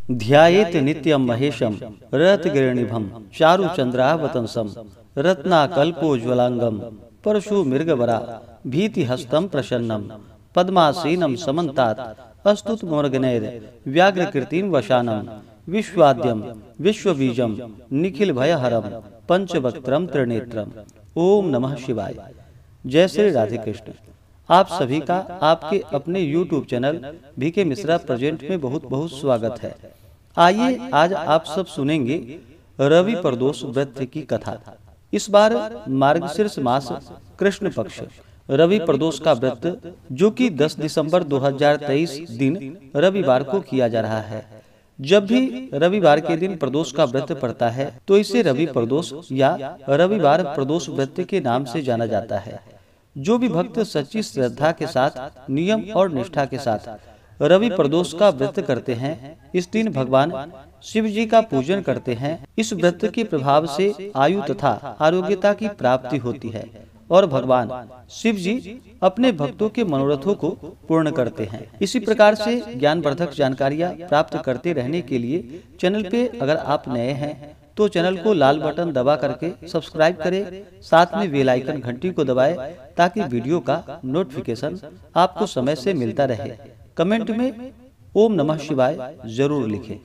ध्यायेत नित्यं महेशं रत्नगिरिनिभं चारुचन्द्रावतंसं रत्नाकल्पोज्ज्वलांगं परशुमृगवरा भीतिहस्तं प्रसन्नं पद्मासीनं समन्तात् अस्तुतमोर्गनैर् व्याघ्रकृतिं वशानं विश्वाद्यं विश्वबीजं निखिलभयहरं पंचवक्त्रं त्रिनेत्रम्। ओम नमः शिवाय। जय श्री राधे कृष्ण। आप सभी का आपके अपने YouTube channel BK Mishra present में बहुत बहुत स्वागत है। आइए आज आप सब सुनेंगे रवि प्रदोष व्रत की कथा। इस बार मार्गशीर्ष मास कृष्ण पक्ष रवि प्रदोष का व्रत जो कि 10 दिसंबर 2023 दिन रविवार को किया जा रहा है। जब भी रविवार के दिन प्रदोष का व्रत पड़ता है तो इसे रवि प्रदोष या रविवार प्रदोष व्रत के नाम से जाना जाता है। जो भी भक्त सच्ची श्रद्धा के साथ नियम और निष्ठा के साथ रवि प्रदोष का व्रत करते हैं, इस दिन भगवान शिव जी का पूजन करते हैं। इस व्रत के प्रभाव से आयु तथा आरोग्यता की प्राप्ति होती है और भगवान शिव जी अपने भक्तों के मनोरथों को पूर्ण करते हैं। इसी प्रकार से ज्ञानवर्धक जानकारियाँ प्राप्त करते रहने के लिए चैनल पे अगर आप नए हैं तो चैनल को लाल बटन दबा करके सब्सक्राइब करें, साथ में बेल आइकन घंटी को दबाएं ताकि वीडियो का नोटिफिकेशन आपको समय से मिलता रहे। कमेंट में ओम नमः शिवाय जरूर लिखें।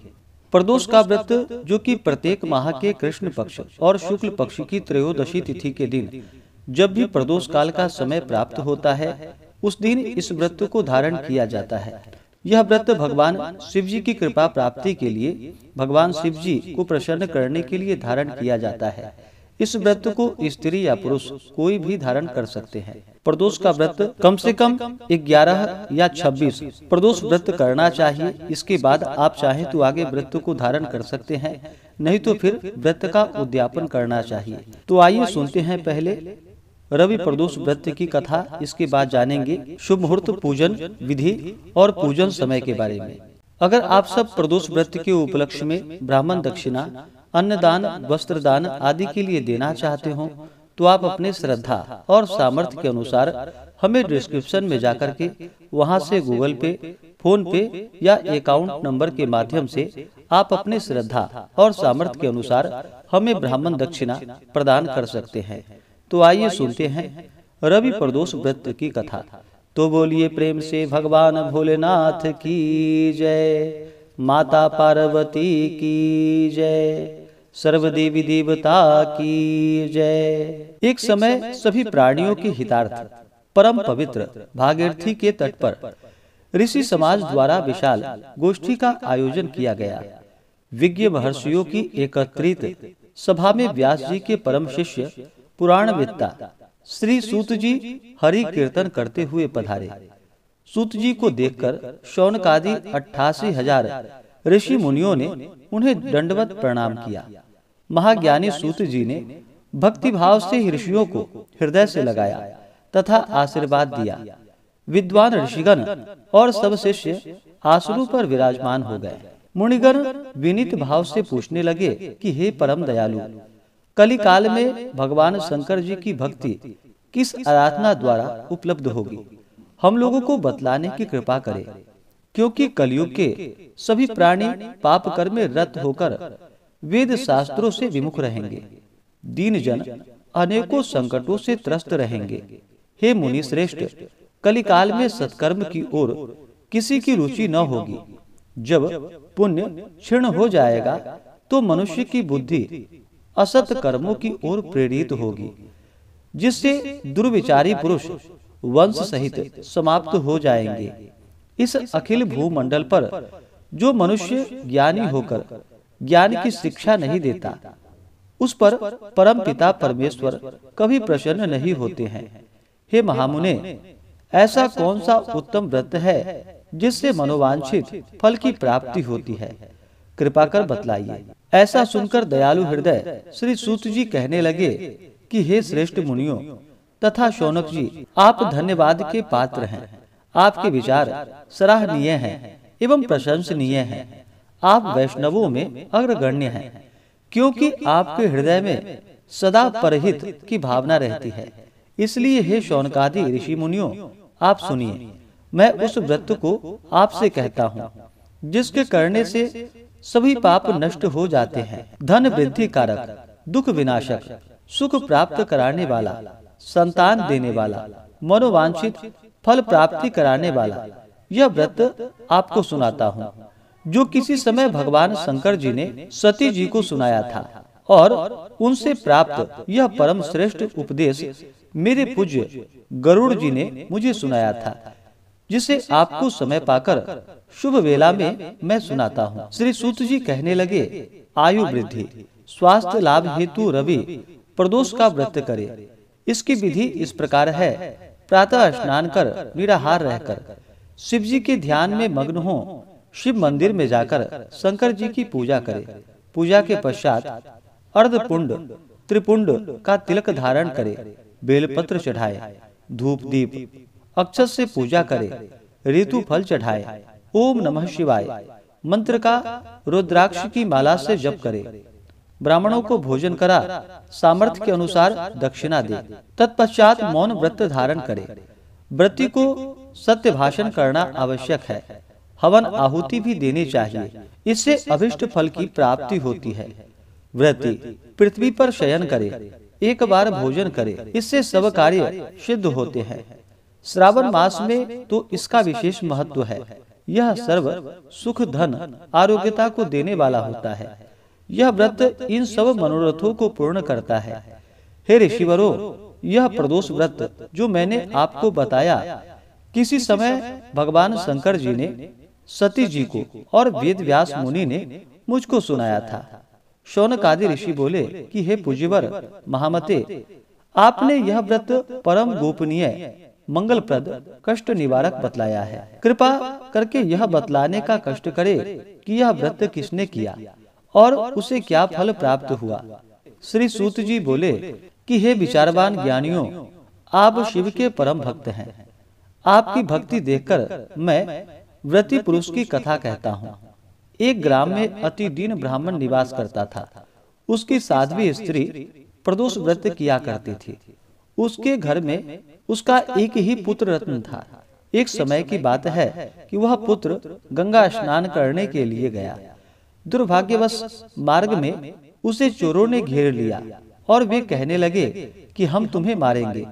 प्रदोष का व्रत जो कि प्रत्येक माह के कृष्ण पक्ष और शुक्ल पक्ष की त्रयोदशी तिथि के दिन जब भी प्रदोष काल का समय प्राप्त होता है, उस दिन इस व्रत को धारण किया जाता है। यह व्रत भगवान शिव जी की कृपा प्राप्ति के लिए, भगवान शिव जी को प्रसन्न करने के लिए धारण किया जाता है। इस व्रत को स्त्री या पुरुष कोई भी धारण कर सकते हैं। प्रदोष का व्रत कम से कम 11 या 26 प्रदोष व्रत करना चाहिए। इसके बाद आप चाहें तो आगे व्रत को धारण कर सकते हैं, नहीं तो फिर व्रत का उद्यापन करना चाहिए। तो आइए सुनते हैं पहले रवि प्रदोष व्रत की कथा। इसके बाद जानेंगे शुभ मुहूर्त, पूजन विधि और पूजन समय के बारे में। अगर आप सब प्रदोष व्रत के उपलक्ष्य में ब्राह्मण दक्षिणा, अन्नदान, वस्त्रदान आदि के लिए देना चाहते हो तो आप अपने श्रद्धा और सामर्थ्य के अनुसार हमें डिस्क्रिप्शन में जाकर के वहां से गूगल पे, फोन पे या अकाउंट नंबर के माध्यम से आप अपने श्रद्धा और सामर्थ्य के अनुसार हमें ब्राह्मण दक्षिणा प्रदान कर सकते हैं। तो आइए सुनते हैं रवि प्रदोष व्रत की कथा। तो बोलिए प्रेम से भगवान भोलेनाथ की जय, माता पार्वती की जय, सर्व देवी देवता की जय। एक समय सभी प्राणियों के हितार्थ परम पवित्र भागीरथी के तट पर ऋषि समाज द्वारा विशाल गोष्ठी का आयोजन किया गया। विज्ञ महर्षियों की एकत्रित सभा में व्यास जी के परम शिष्य पुराण वेत्ता श्री सूत जी हरि कीर्तन करते हुए पधारे। सूत जी को देखकर शौनक आदि 88,000 ऋषि मुनियों ने उन्हें दंडवत प्रणाम किया। महाज्ञानी सूत जी ने भक्ति भाव से ऋषियों को हृदय से लगाया तथा आशीर्वाद दिया। विद्वान ऋषिगण और सब शिष्य आसनों पर विराजमान हो गए। मुनिगण विनीत भाव से पूछने लगे कि हे परम दयालु, कली काल में भगवान शंकर जी की भक्ति किस आराधना द्वारा उपलब्ध होगी, हम लोगों को बतलाने की कृपा करें, क्योंकि कलयुग के सभी प्राणी पाप कर्म में रत होकर वेद शास्त्रों से विमुख रहेंगे। दीन जन अनेकों संकटों से त्रस्त रहेंगे। हे मुनि श्रेष्ठ, कली काल में सत्कर्म की ओर किसी की रुचि न होगी। जब पुण्य क्षीण हो जाएगा तो मनुष्य की बुद्धि असत कर्मों की ओर प्रेरित होगी, जिससे दुर्विचारी पुरुष वंश सहित समाप्त हो जाएंगे। इस अखिल भूमंडल पर जो मनुष्य ज्ञानी होकर ज्ञान की शिक्षा नहीं देता, उस पर परम पिता परमेश्वर कभी प्रसन्न नहीं होते हैं। हे महामुने, ऐसा कौन सा उत्तम व्रत है जिससे मनोवांछित फल की प्राप्ति होती है, कृपा कर बतलाइए। ऐसा सुनकर दयालु हृदय श्री सूत जी कहने लगे कि हे श्रेष्ठ मुनियों तथा शौनक जी, आप धन्यवाद के पात्र हैं। आपके विचार सराहनीय हैं एवं प्रशंसनीय हैं। आप वैष्णवों में अग्रगण्य हैं, क्योंकि आपके हृदय में सदा परहित की भावना रहती है। इसलिए हे शौनकादि ऋषि मुनियों, आप सुनिए, मैं उस व्रत को आपसे कहता हूँ जिसके करने से सभी पाप नष्ट हो जाते हैं। धन वृद्धि कारक, दुख विनाशक, सुख प्राप्त कराने वाला, संतान देने वाला, मनोवांछित फल प्राप्ति कराने वाला यह व्रत आपको सुनाता हूँ, जो किसी समय भगवान शंकर जी ने सती जी को सुनाया था और उनसे प्राप्त यह परम श्रेष्ठ उपदेश मेरे पूज्य गरुड़ जी ने मुझे सुनाया था, जिसे आपको समय पाकर शुभ वेला में मैं सुनाता हूँ। श्री सूत जी कहने लगे, आयु वृद्धि स्वास्थ्य लाभ हेतु रवि प्रदोष का व्रत करे। इसकी विधि इस प्रकार है। प्रातः स्नान कर निराहार रहकर शिव जी के ध्यान में मग्न हो शिव मंदिर में जाकर शंकर जी की पूजा करे। पूजा के पश्चात अर्धपुंड त्रिपुंड का तिलक धारण करे, बेलपत्र चढ़ाए, धूप दीप अक्षत से पूजा करे, ऋतु फल चढ़ाए, ओम नमः शिवाय मंत्र का रुद्राक्ष की माला से जप करे, ब्राह्मणों को भोजन करा, सामर्थ्य के अनुसार दक्षिणा दे। तत्पश्चात मौन व्रत धारण करे। व्रती को सत्य भाषण करना आवश्यक है। हवन आहुति भी देनी चाहिए, इससे अभिष्ट फल की प्राप्ति होती है। व्रती पृथ्वी पर शयन करे, एक बार भोजन करे, इससे सब कार्य सिद्ध होते हैं। श्रावण मास में तो इसका विशेष महत्व है। यह सर्व सुख धन आरोग्यता को देने वाला होता है। यह व्रत इन सब मनोरथों को पूर्ण करता है। हे ऋषिवरों, यह प्रदोष व्रत जो मैंने आपको बताया, किसी समय भगवान शंकर जी ने सती जी को और वेद व्यास मुनि ने मुझको सुनाया था। शौनक आदि ऋषि बोले कि हे पूज्यवर महामते, आपने यह व्रत परम गोपनीय मंगलप्रद कष्ट निवारक बतलाया है। कृपा करके यह बतलाने का कष्ट करे कि यह व्रत किसने किया और उसे क्या फल प्राप्त हुआ। श्री सूत जी बोले कि हे विचारवान ज्ञानियों, आप शिव के परम भक्त हैं। आपकी भक्ति देखकर मैं व्रती पुरुष की कथा कहता हूँ। एक ग्राम में अति दीन ब्राह्मण निवास करता था। उसकी साध्वी स्त्री प्रदोष व्रत किया करती थी। उसके घर में उसका एक ही पुत्र रत्न था। एक समय की बात है कि वह पुत्र गंगा स्नान करने के लिए गया। दुर्भाग्यवश मार्ग में उसे चोरों ने घेर लिया और वे कहने लगे कि हम तुम्हें मारेंगे,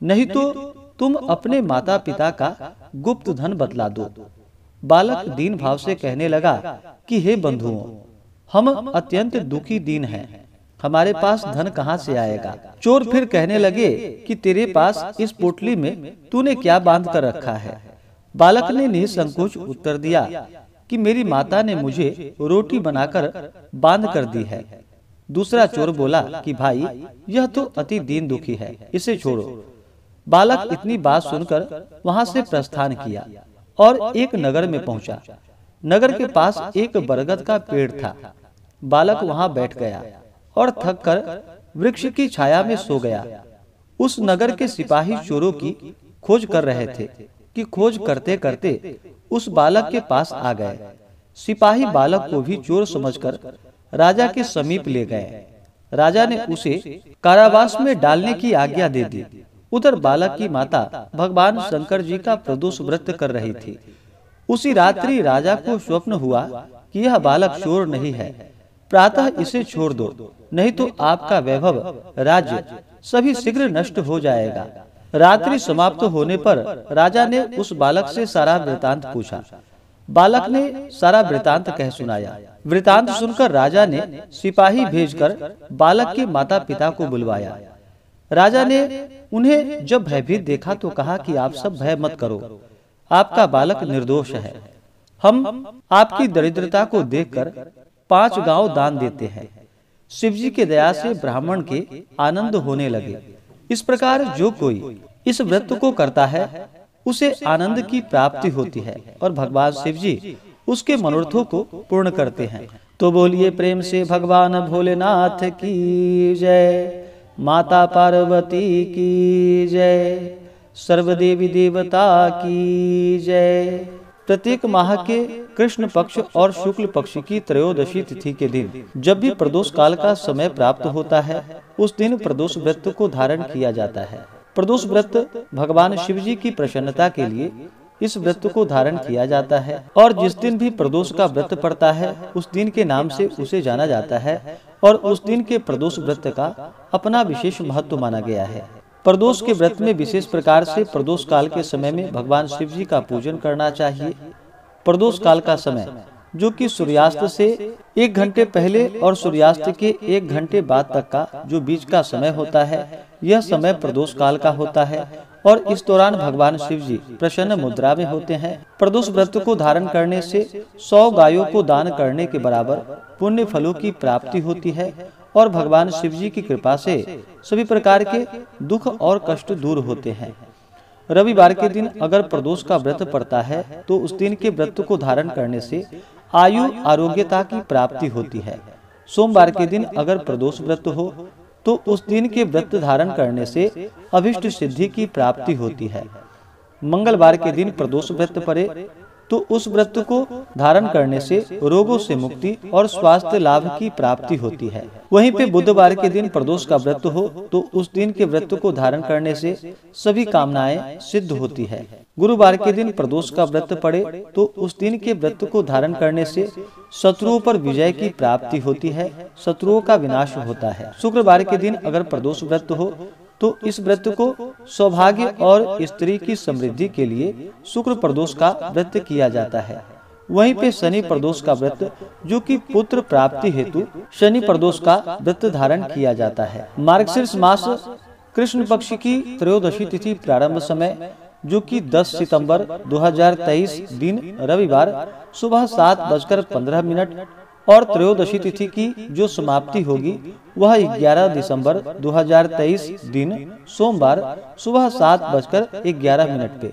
नहीं तो तुम अपने माता पिता का गुप्त धन बतला दो। बालक दीन भाव से कहने लगा कि हे बंधुओं, हम अत्यंत दुखी दीन हैं, हमारे पास धन कहाँ से आएगा। चोर फिर कहने लगे कि तेरे पास इस पोटली में तूने क्या बांध कर रखा है। बालक ने निसंकोच उत्तर दिया कि मेरी माता ने मुझे रोटी बनाकर बांध कर दी है। दूसरा चोर बोला कि भाई, यह तो अति दीन दुखी है, इसे छोड़ो। बालक इतनी बात सुनकर वहां से प्रस्थान किया और एक नगर में पहुंचा। नगर के पास एक बरगद का पेड़ था। बालक वहां बैठ गया और थककर वृक्ष की छाया में सो गया। उस नगर के सिपाही चोरों की खोज कर रहे थे कि खोज करते करते उस बालक के पास आ गए। सिपाही बालक को भी चोर समझकर राजा के समीप ले गए। राजा ने उसे कारावास में डालने की आज्ञा दे दी। उधर बालक की माता भगवान शंकर जी का प्रदोष व्रत कर रही थी। उसी रात्रि राजा को स्वप्न हुआ कि यह बालक चोर नहीं है, प्रातः इसे छोड़ दो, नहीं तो आपका वैभव राज्य सभी शीघ्र नष्ट हो जाएगा। रात्रि समाप्त होने पर राजा ने उस बालक से सारा वृतांत पूछा। बालक ने सारा वृतांत कह सुनाया। वृतांत सुनकर राजा ने सिपाही भेजकर बालक के माता पिता को बुलवाया। राजा ने उन्हें जब भयभीत देखा तो कहा कि आप सब भय मत करो, आपका बालक निर्दोष है। हम आपकी दरिद्रता को देखकर 5 गांव दान देते हैं। शिव जी के दया से ब्राह्मण के आनंद होने लगे। इस प्रकार जो कोई इस व्रत को करता है उसे आनंद की प्राप्ति होती है और भगवान शिव जी उसके मनोरथों को पूर्ण करते हैं। तो बोलिए प्रेम से भगवान भोलेनाथ की जय, माता पार्वती की जय, सर्वदेवी देवता की जय। प्रत्येक माह के कृष्ण पक्ष और शुक्ल पक्ष की त्रयोदशी तिथि के दिन जब भी प्रदोष काल का समय प्राप्त होता है, उस दिन प्रदोष व्रत को धारण किया जाता है। प्रदोष व्रत भगवान शिव जी की प्रसन्नता के लिए इस व्रत को धारण किया जाता है और जिस दिन भी प्रदोष का व्रत पड़ता है उस दिन के नाम से उसे जाना जाता है और उस दिन के प्रदोष व्रत का अपना विशेष महत्व माना गया है। प्रदोष के व्रत में विशेष प्रकार से प्रदोष काल के समय में भगवान शिव जी का पूजन करना चाहिए। प्रदोष काल का समय जो कि सूर्यास्त से 1 घंटे पहले और सूर्यास्त के 1 घंटे बाद तक का जो बीच का समय होता है, यह समय प्रदोष काल का होता है और इस दौरान भगवान शिव जी प्रसन्न मुद्रा में होते हैं। प्रदोष व्रत को धारण करने से 100 गायों को दान करने के बराबर पुण्य फलों की प्राप्ति होती है और भगवान शिव जी की कृपा से सभी प्रकार के दुख और कष्ट दूर होते हैं। रविवार के दिन अगर प्रदोष का व्रत पड़ता है तो उस दिन के व्रत को धारण करने से आयु आरोग्यता की प्राप्ति होती है। सोमवार के दिन अगर प्रदोष व्रत हो तो उस दिन के व्रत धारण करने से अभिष्ट सिद्धि की प्राप्ति होती है। मंगलवार के दिन प्रदोष व्रत पड़े तो उस व्रत को धारण करने से रोगों से मुक्ति और स्वास्थ्य लाभ की प्राप्ति होती है। वहीं पे बुधवार के दिन प्रदोष का व्रत हो तो उस दिन के व्रत को धारण करने से सभी कामनाएं सिद्ध होती है। गुरुवार के दिन प्रदोष का व्रत पड़े तो उस दिन के व्रत को धारण करने से शत्रुओं पर विजय की प्राप्ति होती है, शत्रुओं का विनाश होता है। शुक्रवार के दिन अगर प्रदोष व्रत हो तो इस व्रत को सौभाग्य और स्त्री की समृद्धि के लिए शुक्र प्रदोष का व्रत किया जाता है। वहीं पे शनि प्रदोष का व्रत जो कि पुत्र प्राप्ति हेतु शनि प्रदोष का व्रत धारण किया जाता है। मार्गशीर्ष मास कृष्ण पक्ष की त्रयोदशी तिथि प्रारंभ समय जो कि 10 सितंबर 2023 दिन रविवार सुबह 7:15 और त्रयोदशी तिथि की जो समाप्ति होगी वह 11 दिसंबर 2023 दिन सोमवार सुबह 7:11 पे।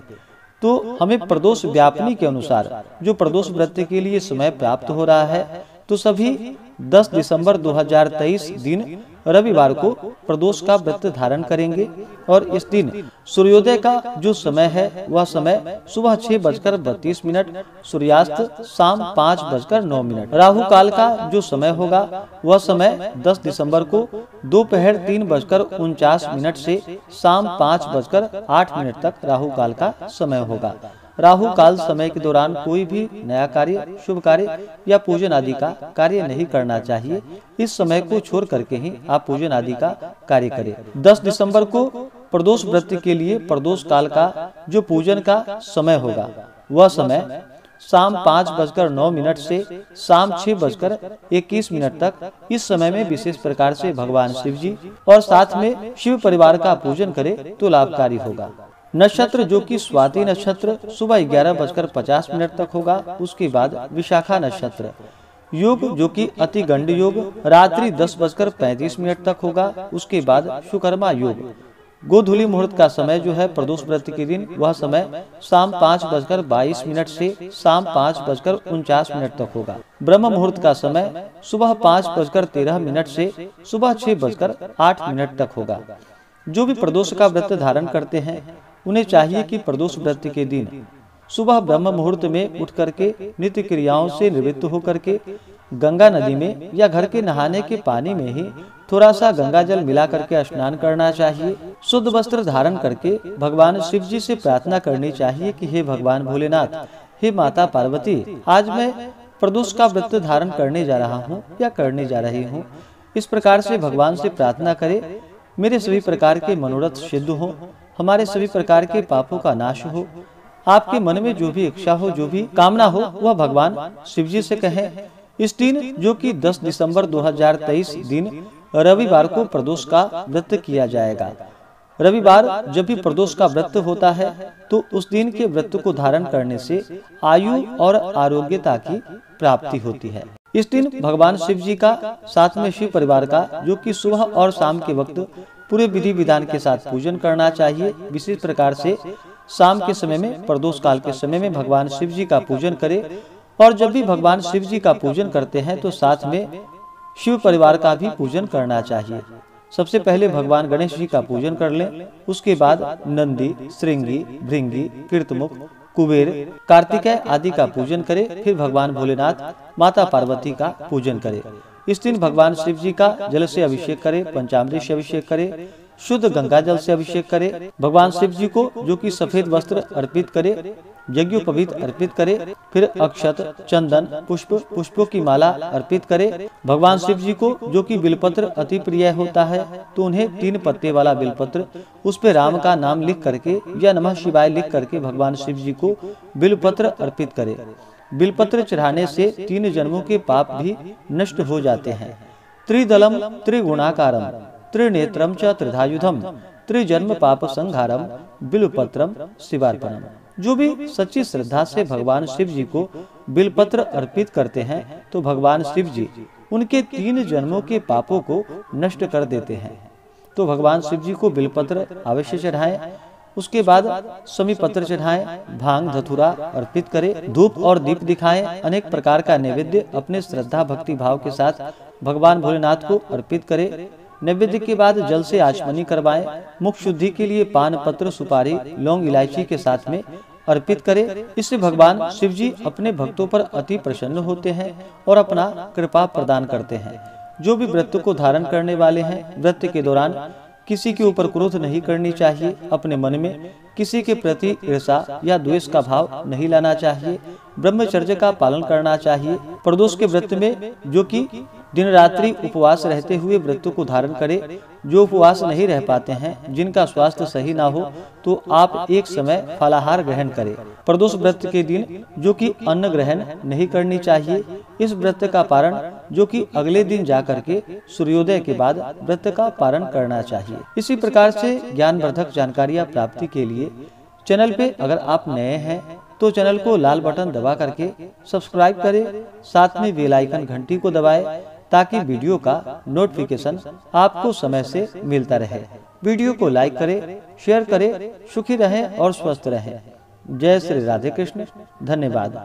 तो हमें प्रदोष व्यापनी के अनुसार जो प्रदोष व्रत के लिए समय प्राप्त हो रहा है तो सभी 10 दिसंबर 2023 दिन रविवार को प्रदोष का व्रत धारण करेंगे और इस दिन सूर्योदय का जो समय है वह समय सुबह 6:32, सूर्यास्त शाम 5:09। राहु काल का जो समय होगा वह समय 10 दिसंबर को दोपहर 3:49 से शाम 5:08 तक राहु काल का समय होगा। राहु काल समय के दौरान कोई भी नया कार्य, शुभ कार्य या पूजन आदि का कार्य नहीं करना चाहिए। इस समय को छोड़ करके ही आप पूजन आदि का कार्य करें। 10 दिसंबर को प्रदोष व्रत के लिए प्रदोष काल का जो पूजन का समय होगा वह समय शाम 5:09 से शाम 6:21 तक। इस समय में विशेष प्रकार से भगवान शिव जी और साथ में शिव परिवार का पूजन करे तो लाभकारी होगा। नक्षत्र जो कि स्वाति नक्षत्र सुबह 11:50 तक होगा। उसके बाद विशाखा नक्षत्र। योग जो कि अति गंड योग रात्रि 10:35 तक होगा। उसके बाद शुकर्मा योग। गोधूली मुहूर्त का समय जो है प्रदोष व्रत के दिन वह समय शाम 5:22 से शाम 5:49 तक होगा। ब्रह्म मुहूर्त का समय सुबह 5:13 से सुबह 6:08 तक होगा। जो भी प्रदोष का व्रत धारण करते हैं उन्हें चाहिए कि प्रदोष व्रत के दिन सुबह ब्रह्म मुहूर्त में उठ करके नित्य क्रियाओं से निवृत्त होकर के गंगा नदी में या घर के नहाने के पानी में ही थोड़ा सा गंगा जल मिला करके स्नान करना चाहिए। शुद्ध वस्त्र धारण करके भगवान शिव जी से प्रार्थना करनी चाहिए कि हे भगवान भोलेनाथ, हे माता पार्वती, आज मैं प्रदोष का व्रत धारण करने जा रहा हूँ या करने जा रही हूँ। इस प्रकार से भगवान से प्रार्थना करे मेरे सभी प्रकार के मनोरथ सिद्ध हो, हमारे सभी प्रकार के पापों का नाश हो, आपके मन में जो भी इच्छा हो, जो भी कामना हो वह भगवान शिव जी से कहें। इस दिन जो कि 10 दिसंबर 2023 दिन रविवार को प्रदोष का व्रत किया जाएगा। रविवार जब भी प्रदोष का व्रत होता है तो उस दिन के व्रत को धारण करने से आयु और आरोग्यता की प्राप्ति होती है। इस दिन भगवान शिव जी का साथ में शिव परिवार का जो कि सुबह और शाम के वक्त पूरे विधि विधान के साथ पूजन करना चाहिए। विशेष प्रकार से शाम के समय में प्रदोष काल के समय में भगवान शिव जी का पूजन करें और जब भी भगवान शिव जी का पूजन करते हैं तो साथ में शिव परिवार का भी पूजन करना चाहिए। सबसे पहले भगवान गणेश जी का पूजन कर लें, उसके बाद नंदी, श्रृंगी, भृंगी, कीर्तमुख, कुबेर, कार्तिकेय आदि का पूजन करें। फिर भगवान भोलेनाथ, माता पार्वती का पूजन करें। इस दिन भगवान शिव जी का जल से अभिषेक करें, पंचामृत से अभिषेक करें, शुद्ध गंगा जल से अभिषेक करे। भगवान शिव जी को जो कि सफेद वस्त्र अर्पित करे, यज्ञोपवीत अर्पित करे, फिर अक्षत, चंदन, पुष्पों की माला अर्पित करे। भगवान शिव जी को जो कि बिलपत्र अति प्रिय होता है, तो उन्हें 3 पत्ते वाला बिलपत्र, उस पे राम का नाम लिख करके या नमः शिवाय लिख करके भगवान शिव जी को बिलपत्र अर्पित करे। बिलपत्र चढ़ाने से 3 जन्मों के पाप भी नष्ट हो जाते हैं। त्रिदलम त्रिगुणाकारम त्रिनेत्रम च त्रिधायुधम त्रिजन्म पाप संहारम बिलपत्रम शिवार्पणम। जो भी सच्ची श्रद्धा से भगवान शिव जी को बिलपत्र अर्पित करते हैं, तो भगवान शिव जी उनके 3 जन्मों के पापों को नष्ट कर देते हैं। तो भगवान शिव जी को बिलपत्र अवश्य चढ़ाएं। उसके बाद समी पत्र चढ़ाएं, भांग धतूरा अर्पित करें, धूप और दीप दिखाएं, अनेक प्रकार का नैवेद्य अपने श्रद्धा भक्ति भाव के साथ भगवान भोलेनाथ को अर्पित करें। नैवेद्य के बाद जल से आचमनी करवाएं। मुख शुद्धि के लिए पान पत्र, सुपारी, लौंग, इलायची के साथ में अर्पित करें। इससे भगवान शिव जी अपने भक्तों पर अति प्रसन्न होते हैं और अपना कृपा प्रदान करते हैं। जो भी व्रत को धारण करने वाले हैं, व्रत के दौरान किसी के ऊपर क्रोध नहीं करनी चाहिए। अपने मन में किसी के प्रति ईर्षा या द्वेष का भाव नहीं लाना चाहिए। ब्रह्मचर्य का पालन करना चाहिए। प्रदोष के व्रत में जो कि दिन रात्रि उपवास रहते हुए व्रत को धारण करे। जो उपवास नहीं रह पाते हैं, जिनका स्वास्थ्य सही ना हो, तो आप एक समय फलाहार ग्रहण करें। प्रदोष व्रत के दिन जो कि अन्न ग्रहण नहीं करनी चाहिए। इस व्रत का पारण जो कि अगले दिन जाकर के सूर्योदय के बाद व्रत का पारण करना चाहिए। इसी प्रकार से ज्ञानवर्धक जानकारियाँ प्राप्ति के लिए चैनल पे अगर आप नए हैं तो चैनल को लाल बटन दबा करके सब्सक्राइब करें, साथ में बेल आइकन घंटी को दबाएं ताकि वीडियो का नोटिफिकेशन आपको समय से मिलता रहे। वीडियो को लाइक करें, शेयर करें। सुखी रहें और स्वस्थ रहें। जय श्री राधे कृष्ण। धन्यवाद।